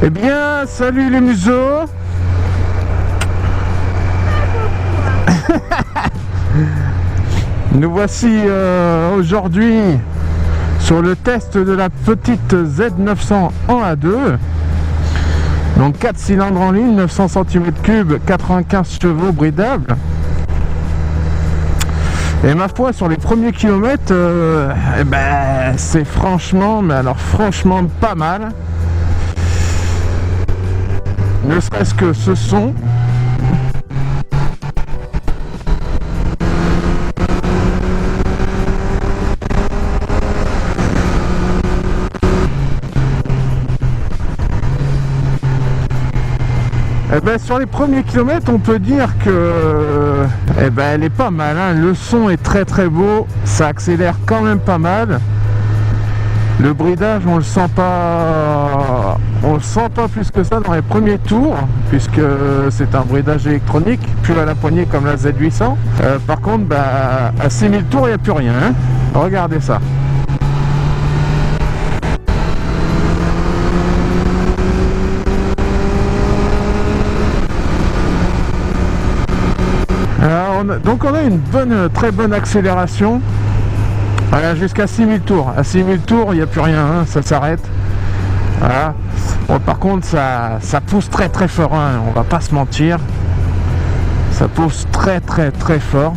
Eh bien, salut les museaux. Nous voici aujourd'hui sur le test de la petite Z900 en A2. Donc 4 cylindres en ligne, 900 cm3, 95 chevaux bridables. Et ma foi, sur les premiers kilomètres, c'est franchement, mais alors franchement pas mal. Ne serait-ce que ce son. Sur les premiers kilomètres, on peut dire que elle est pas mal, hein. Le son est très très beau, ça accélère quand même pas mal. Le bridage, on le sent pas plus que ça dans les premiers tours, puisque c'est un bridage électronique, plus à la poignée comme la Z800. Par contre, à 6000 tours, il n'y a plus rien, hein. Regardez ça. Alors, donc on a une très bonne accélération. Voilà, jusqu'à 6000 tours. À 6000 tours, il n'y a plus rien, hein, ça s'arrête. Voilà. Bon, par contre, ça pousse très très fort, hein, on va pas se mentir. Ça pousse très très très fort.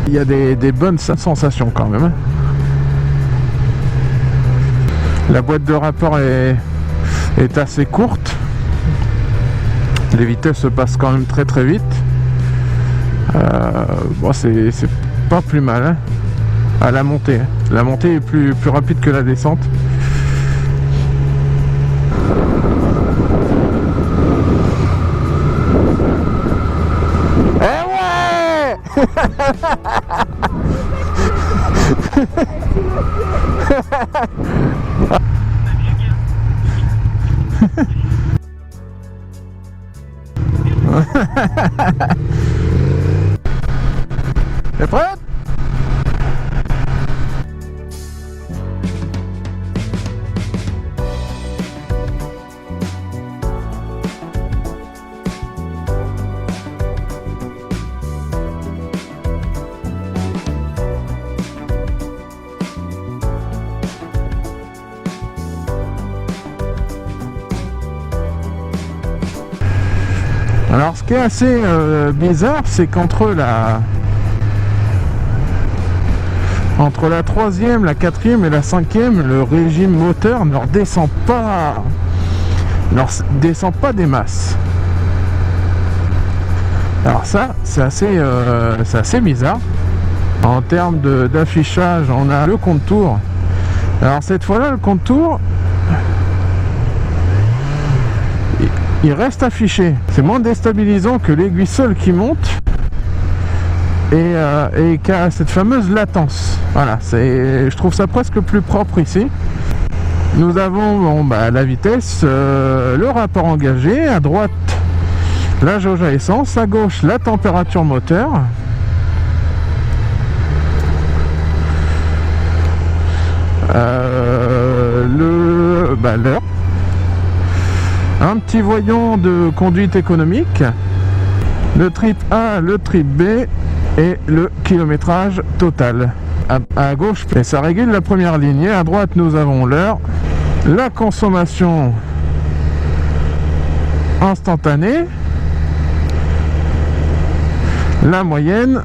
Il y a des bonnes sensations quand même. La boîte de rapport est assez courte. Les vitesses se passent quand même très très vite. C'est pas plus mal, hein. À la montée. La montée est plus rapide que la descente. Eh ouais. T'es prête? Alors ce qui est assez bizarre, c'est qu'entre la 3e, la 4e et la 5e, le régime moteur ne redescend pas des masses. Alors ça, c'est assez bizarre. En termes d'affichage, on a le compte-tours. Alors cette fois-là, le compte-tours, il reste affiché. C'est moins déstabilisant que l'aiguille seule qui monte et qui a cette fameuse latence. Voilà, je trouve ça presque plus propre ici. Nous avons la vitesse, le rapport engagé, à droite la jauge à essence, à gauche la température moteur. L'heure. Un petit voyant de conduite économique, le trip A, le trip B et le kilométrage total. À gauche, et ça régule la première ligne. À droite, nous avons l'heure, la consommation instantanée, la moyenne.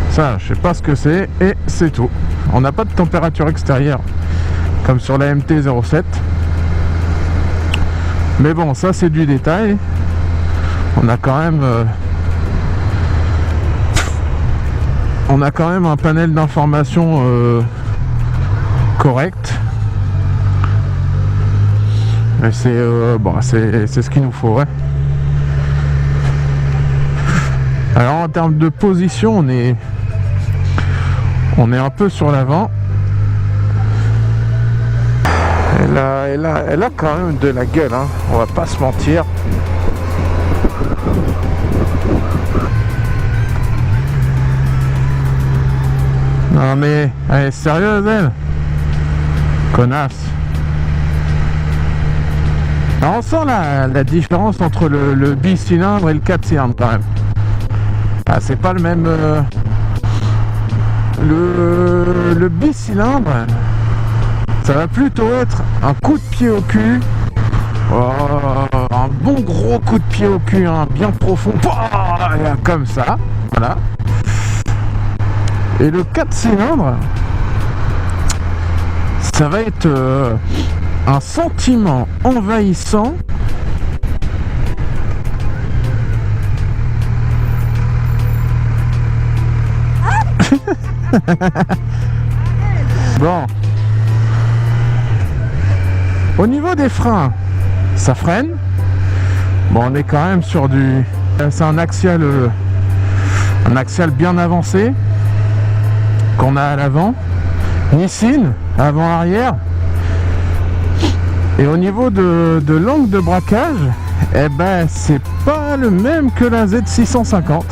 Ça, je sais pas ce que c'est, et c'est tout. On n'a pas de température extérieure comme sur la MT-07. Mais bon, ça c'est du détail. On a quand même un panel d'informations correct. Et c'est ce qu'il nous faut, ouais. Alors en termes de position, on est un peu sur l'avant. Elle a quand même de la gueule, hein. On va pas se mentir. Non mais, elle est sérieuse elle? Connasse. Alors on sent la différence entre le bicylindre et le 4 cylindres quand même. Ah, c'est pas le même... le bicylindre, ça va plutôt être un coup de pied au cul. Un bon gros coup de pied au cul, hein, bien profond. Comme ça. Voilà. Et le 4 cylindres, ça va être un sentiment envahissant. Bon. Au niveau des freins, ça freine. Bon, on est quand même sur du... C'est un axial bien avancé qu'on a à l'avant. Nissin, avant-arrière. Et au niveau de l'angle de braquage, eh ben, c'est pas le même que la Z650.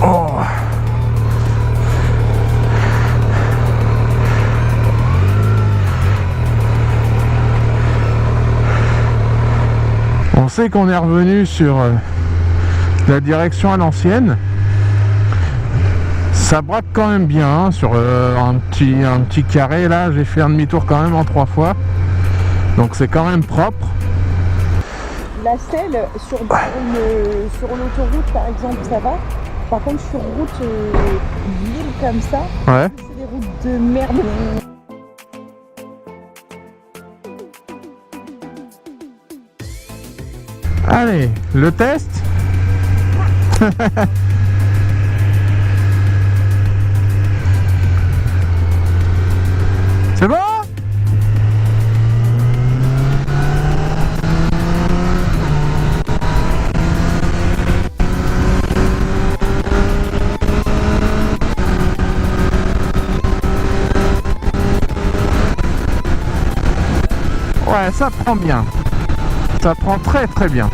Oh. On sait qu'on est revenu sur la direction à l'ancienne. Ça braque quand même bien, hein, sur un petit carré là, j'ai fait un demi-tour quand même en 3 fois. Donc c'est quand même propre. La selle sur l'autoroute par exemple ça va. Par contre sur route ville comme ça, Ouais. c'est des routes de merde. Allez, le test. C'est bon? Ouais, ça prend bien. Ça prend très très bien.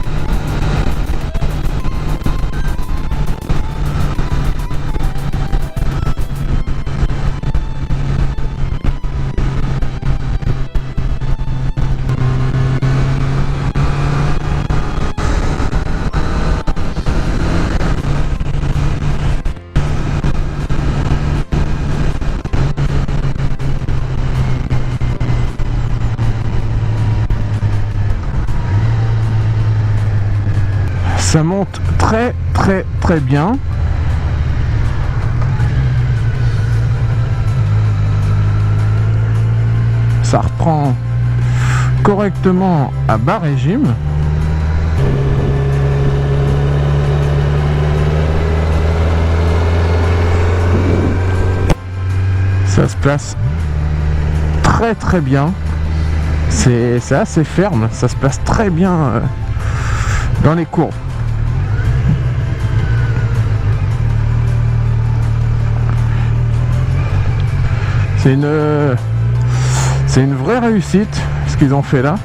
Ça monte très très très bien. Ça reprend correctement à bas régime. Ça se place très très bien. C'est assez ferme, ça se place très bien dans les courbes. C'est une vraie réussite ce qu'ils ont fait là.